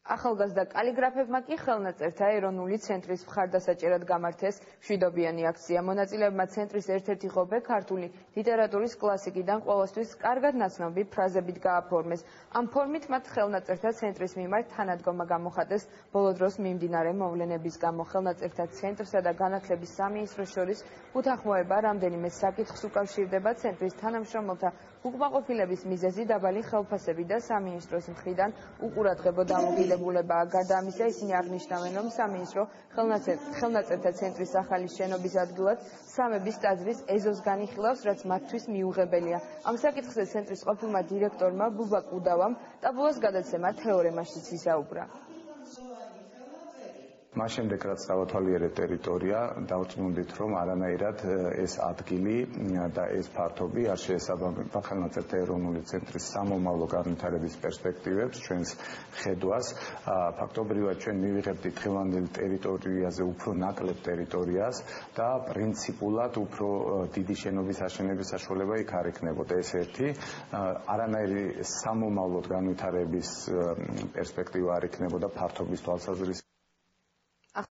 ახალგაზრდა კალიგრაფებმა კი ხელნაწერთა ეროვნული ცენტრის მხარდასაჭერად გამართეს მშვიდობიანი აქცია. მონაწილეებმა ცენტრის ერთ-ერთი ღობე ქართული ლიტერატურის კლასიკიდან ყოველთვის კარგად ნაცნობი ფრაზებით გააფორმეს. ამ ფორმით მათ ხელნაწერთა ცენტრის მიმართ თანადგომა გამოხატეს ბოლო დროს მიმდინარე მოვლენების გამო. ხელნაწერთა ცენტრსა და განათლების სამინისტროს შორის უთანხმოება რამდენიმე საკითხს უკავშირდება. ცენტრის თანამშრომელთა უკმაყოფილების მიზეზი დაბალი ხელფასები და სამინისტროს მხრიდან უყურადღებო დამოკიდებულებაა. გარდა ამისა, ისინი აღნიშნავენ, რომ სამინისტრო ხელნაწერთა ცენტრის ახალი შენობის ადგილად სამების ტაძრის ეზოს განიხილავს, რაც მათთვის მიუღებელია. ამ საკითხზე ცენტრის ყოფილმა დირექტორმა ბუბა კუდავამ ტაბულას გადაცემა თეორემაშიც ისაუბრა. მას შემდეგ, რაც დავათვალიერეთ ტერიტორია, დავწმუნდით, რომ არანაირად ეს ადგილი და ეს ფართობი არ შეესაბამება ხელნაწერთა ეროვნული ცენტრის სამომავლო განვითარების პერსპექტივებს, ჩვენს ხედვას. ფაქტობრივად ჩვენ მივიღებდით ხელოვნური ტერიტორიაზე უფრო ნაკლებ ტერიტორიას და პრინციპულად უფრო დიდი შენობის აშენების საშუალება იქ არ ექნებოდა. ეს ერთი, არანაირი სამომავლოდ განვითარების პერსპექტივა არ ექნებოდა ფართობის თვალსაზრისით.